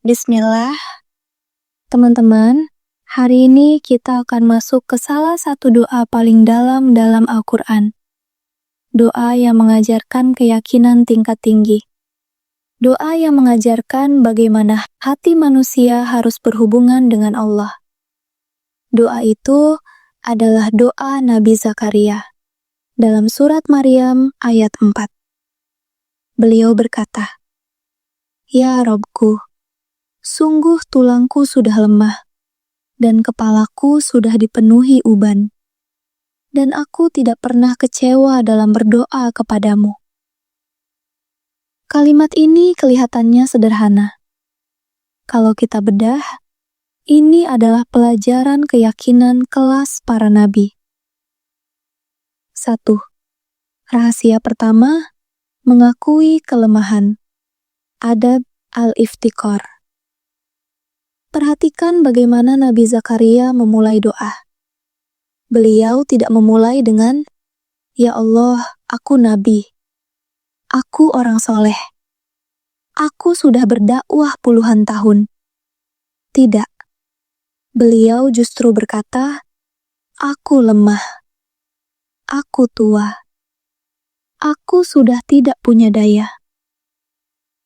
Bismillah, teman-teman. Hari ini kita akan masuk ke salah satu doa paling dalam Al-Quran. Doa yang mengajarkan keyakinan tingkat tinggi. Doa yang mengajarkan bagaimana hati manusia harus berhubungan dengan Allah. Doa itu adalah doa Nabi Zakaria dalam surat Maryam ayat 4. Beliau berkata, "Ya Robku, sungguh tulangku sudah lemah, dan kepalaku sudah dipenuhi uban, dan aku tidak pernah kecewa dalam berdoa kepadamu." Kalimat ini kelihatannya sederhana. Kalau kita bedah, ini adalah pelajaran keyakinan kelas para nabi. 1. Rahasia pertama, mengakui kelemahan. Adab al-iftikar. Perhatikan bagaimana Nabi Zakaria memulai doa. Beliau tidak memulai dengan, "Ya Allah, aku nabi. Aku orang soleh. Aku sudah berdakwah puluhan tahun." Tidak. Beliau justru berkata, "Aku lemah. Aku tua. Aku sudah tidak punya daya."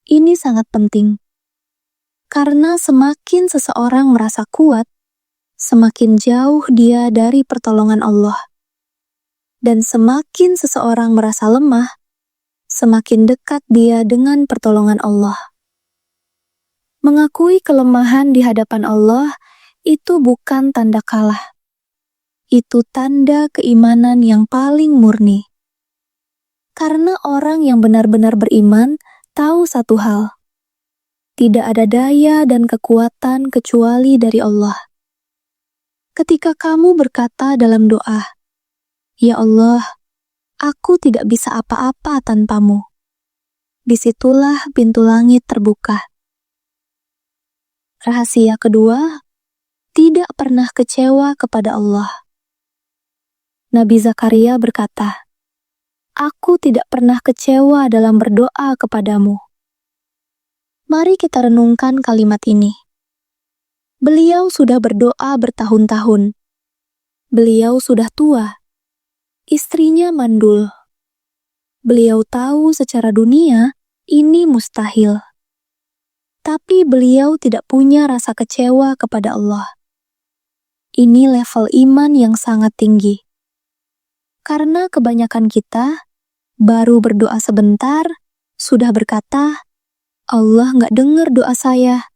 Ini sangat penting. Karena semakin seseorang merasa kuat, semakin jauh dia dari pertolongan Allah. Dan semakin seseorang merasa lemah, semakin dekat dia dengan pertolongan Allah. Mengakui kelemahan di hadapan Allah itu bukan tanda kalah. Itu tanda keimanan yang paling murni. Karena orang yang benar-benar beriman tahu satu hal. Tidak ada daya dan kekuatan kecuali dari Allah. Ketika kamu berkata dalam doa, "Ya Allah, aku tidak bisa apa-apa tanpamu," disitulah pintu langit terbuka. Rahasia kedua, tidak pernah kecewa kepada Allah. Nabi Zakaria berkata, "Aku tidak pernah kecewa dalam berdoa kepadamu." Mari kita renungkan kalimat ini. Beliau sudah berdoa bertahun-tahun. Beliau sudah tua. Istrinya mandul. Beliau tahu secara dunia ini mustahil. Tapi beliau tidak punya rasa kecewa kepada Allah. Ini level iman yang sangat tinggi. Karena kebanyakan kita baru berdoa sebentar, sudah berkata, "Allah nggak dengar doa saya."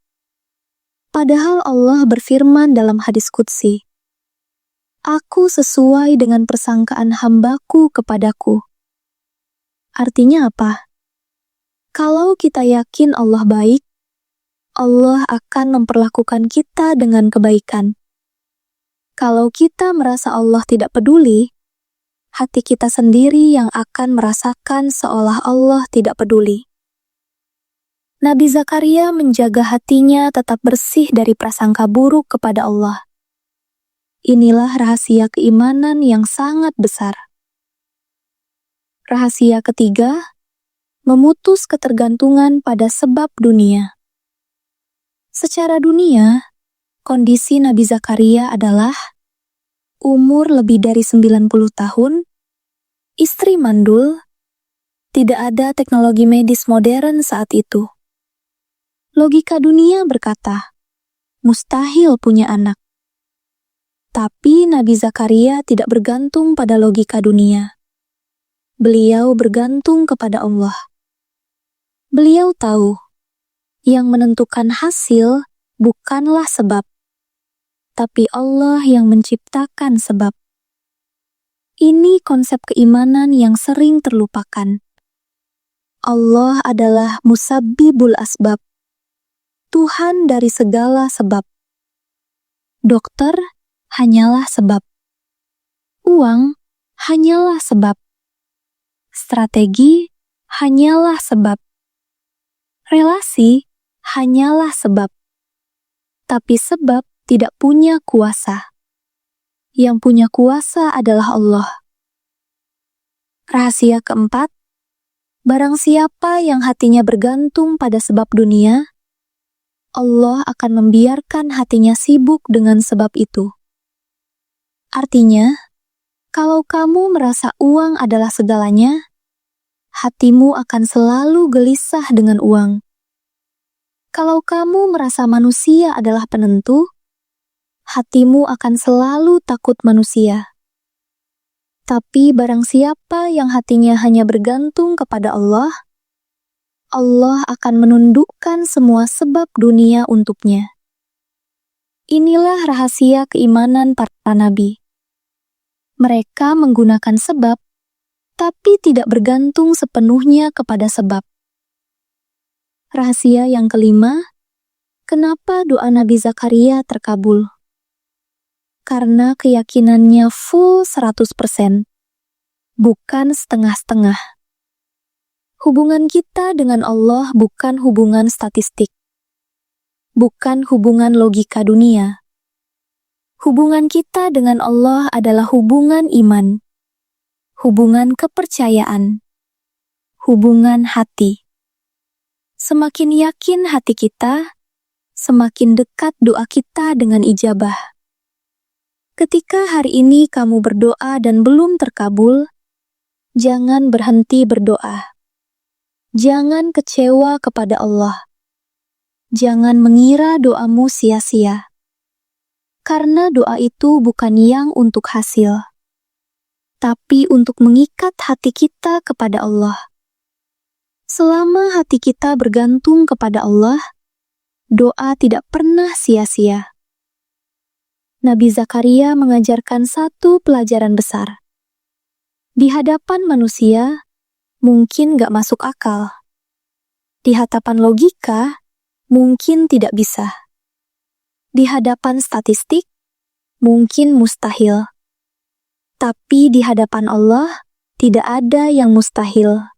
Padahal Allah berfirman dalam hadis qudsi, "Aku sesuai dengan persangkaan hambaku kepadaku." Artinya apa? Kalau kita yakin Allah baik, Allah akan memperlakukan kita dengan kebaikan. Kalau kita merasa Allah tidak peduli, hati kita sendiri yang akan merasakan seolah Allah tidak peduli. Nabi Zakaria menjaga hatinya tetap bersih dari prasangka buruk kepada Allah. Inilah rahasia keimanan yang sangat besar. Rahasia ketiga, memutus ketergantungan pada sebab dunia. Secara dunia, kondisi Nabi Zakaria adalah umur lebih dari 90 tahun, istri mandul, tidak ada teknologi medis modern saat itu. Logika dunia berkata, mustahil punya anak. Tapi Nabi Zakaria tidak bergantung pada logika dunia. Beliau bergantung kepada Allah. Beliau tahu, yang menentukan hasil bukanlah sebab, tapi Allah yang menciptakan sebab. Ini konsep keimanan yang sering terlupakan. Allah adalah musabbibul asbab, Tuhan dari segala sebab. Dokter hanyalah sebab. Uang hanyalah sebab. Strategi hanyalah sebab. Relasi hanyalah sebab. Tapi sebab tidak punya kuasa. Yang punya kuasa adalah Allah. Rahasia keempat, barang siapa yang hatinya bergantung pada sebab dunia, Allah akan membiarkan hatinya sibuk dengan sebab itu. Artinya, kalau kamu merasa uang adalah segalanya, hatimu akan selalu gelisah dengan uang. Kalau kamu merasa manusia adalah penentu, hatimu akan selalu takut manusia. Tapi barang siapa yang hatinya hanya bergantung kepada Allah, Allah akan menundukkan semua sebab dunia untuknya. Inilah rahasia keimanan para nabi. Mereka menggunakan sebab, tapi tidak bergantung sepenuhnya kepada sebab. Rahasia yang kelima, kenapa doa Nabi Zakaria terkabul? Karena keyakinannya full 100%, bukan setengah-setengah. Hubungan kita dengan Allah bukan hubungan statistik, bukan hubungan logika dunia. Hubungan kita dengan Allah adalah hubungan iman, hubungan kepercayaan, hubungan hati. Semakin yakin hati kita, semakin dekat doa kita dengan ijabah. Ketika hari ini kamu berdoa dan belum terkabul, jangan berhenti berdoa. Jangan kecewa kepada Allah. Jangan mengira doamu sia-sia. Karena doa itu bukan yang untuk hasil, tapi untuk mengikat hati kita kepada Allah. Selama hati kita bergantung kepada Allah, doa tidak pernah sia-sia. Nabi Zakaria mengajarkan satu pelajaran besar. Di hadapan manusia, mungkin gak masuk akal. Di hadapan logika, mungkin tidak bisa. Di hadapan statistik, mungkin mustahil. Tapi di hadapan Allah, tidak ada yang mustahil.